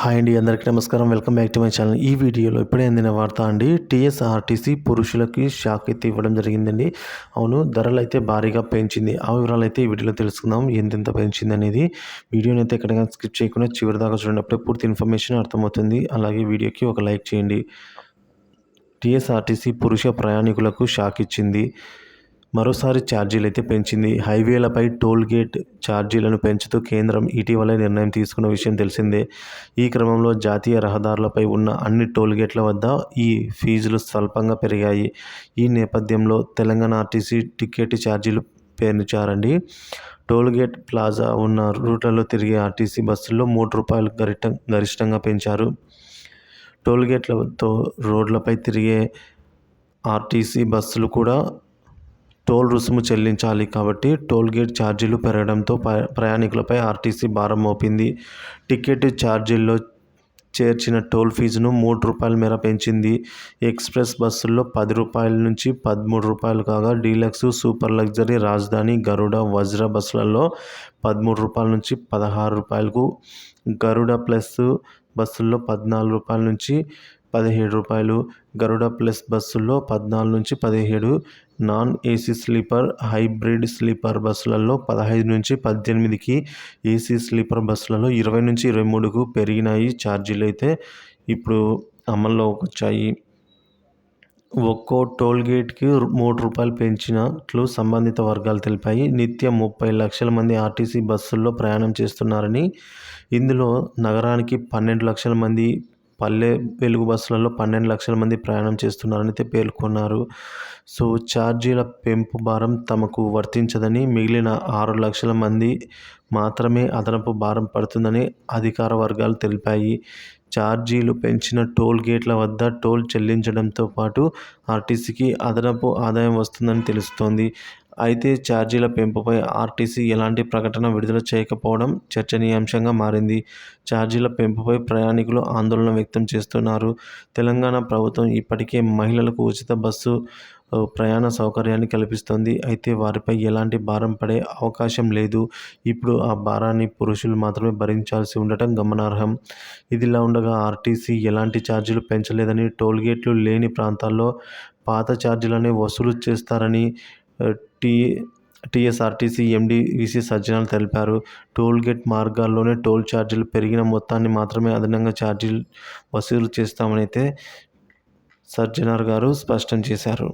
Hi అండి, అందరికీ నమస్కారం. Welcome back to my channel. ఈ వీడియోలో ఇప్పుడే అందిన వార్త అండి. టీఎస్ఆర్టీసీ పురుషులకి షాక్ అయితే ఇవ్వడం జరిగిందండి. అవును, ధరలు అయితే భారీగా పెంచింది. ఆ వివరాలు అయితే ఈ వీడియోలో తెలుసుకుందాం. ఎంతెంత పెంచింది అనేది. వీడియోని అయితే ఎక్కడికైనా స్కిప్ చేయకుండా చివరి దాకా చూడండి. అప్పుడే పూర్తి ఇన్ఫర్మేషన్ అర్థమవుతుంది. అలాగే వీడియోకి ఒక లైక్ చేయండి. టీఎస్ఆర్టీసీ పురుష ప్రయాణికులకు షాక్ ఇచ్చింది. మరోసారి ఛార్జీలు అయితే పెంచింది. హైవేలపై టోల్ గేట్ ఛార్జీలను పెంచుతూ కేంద్రం ఇటీవలే నిర్ణయం తీసుకున్న విషయం తెలిసిందే. ఈ క్రమంలో జాతీయ రహదారులపై ఉన్న అన్ని టోల్ గేట్ల వద్ద ఈ ఫీజులు స్వల్పంగా పెరిగాయి. ఈ నేపథ్యంలో తెలంగాణ ఆర్టీసీ టికెట్ ఛార్జీలు పెంచారండి. టోల్ గేట్ ప్లాజా ఉన్న రూట్లలో తిరిగే ఆర్టీసీ బస్సుల్లో ₹3 గరిష్టంగా పెంచారు. టోల్ గేట్లతో రోడ్లపై తిరిగే ఆర్టీసీ బస్సులు కూడా టోల్ రుసుము చెల్లించాలి. కాబట్టి టోల్ గేట్ ఛార్జీలు పెరగడంతో ప్రయాణికులపై ఆర్టీసీ భారం మోపింది. టికెట్ ఛార్జీల్లో చేర్చిన టోల్ ఫీజును ₹3 మేర పెంచింది. ఎక్స్ప్రెస్ బస్సుల్లో ₹10 నుంచి ₹13 కాగా డీలక్స్, సూపర్ లగ్జరీ, రాజధాని, గరుడ, వజ్ర బస్సులలో ₹13 నుంచి ₹16కు, గరుడ ప్లస్ బస్సుల్లో ₹14 నుంచి ₹17, గరుడ ప్లస్ బస్సుల్లో ₹14 నుంచి ₹17, non AC sleeper, hybrid sleeper బస్సులలో 15 నుంచి 18కి, ఏసీ స్లీపర్ బస్సులలో 20 నుంచి 23కు పెరిగినాయి. ఛార్జీలు అయితే ఇప్పుడు అమల్లోకి వచ్చాయి. ఒక్కో టోల్ గేట్కి ₹3 పెంచినట్లు సంబంధిత వర్గాలు తెలిపాయి. నిత్యం 30 లక్షల మంది ఆర్టీసీ బస్సుల్లో ప్రయాణం చేస్తున్నారని, ఇందులో నగరానికి 12 లక్షల మంది, పల్లె వెలుగు బస్సులలో 12 లక్షల మంది ప్రయాణం చేస్తున్నారని అయితే పేర్కొన్నారు. సో ఛార్జీల పెంపు భారం తమకు వర్తించదని, మిగిలిన 6 లక్షల మంది మాత్రమే అదనపు భారం పడుతుందని అధికార వర్గాలు తెలిపాయి. ఛార్జీలు పెంచిన టోల్ గేట్ల వద్ద టోల్ చెల్లించడంతో పాటు ఆర్టీసీకి అదనపు ఆదాయం వస్తుందని తెలుస్తోంది. అయితే ఛార్జీల పెంపుపై ఆర్టీసీ ఎలాంటి ప్రకటన విడుదల చేయకపోవడం చర్చనీయాంశంగా మారింది. ఛార్జీల పెంపుపై ప్రయాణికులు ఆందోళన వ్యక్తం చేస్తున్నారు. తెలంగాణ ప్రభుత్వం ఇప్పటికే మహిళలకు ఉచిత బస్సు ప్రయాణ సౌకర్యాన్ని కల్పిస్తోంది. అయితే వారిపై ఎలాంటి భారం పడే అవకాశం లేదు. ఇప్పుడు ఆ భారాన్ని పురుషులు మాత్రమే భరించాల్సి ఉండటం గమనార్హం. ఇదిలా ఉండగా ఆర్టీసీ ఎలాంటి ఛార్జీలు పెంచలేదని, టోల్ గేట్లు లేని ప్రాంతాల్లో పాత ఛార్జీలనే వసూలు చేస్తారని టీఎస్ఆర్టీసీ ఎండీ వీసీ సజ్జనార్ తెలిపారు. టోల్ గేట్ మార్గాల్లోనే టోల్ ఛార్జీలు పెరిగిన మొత్తాన్ని మాత్రమే అదనంగా ఛార్జీలు వసూలు చేస్తామని అయితే సజ్జనార్ గారు స్పష్టం చేశారు.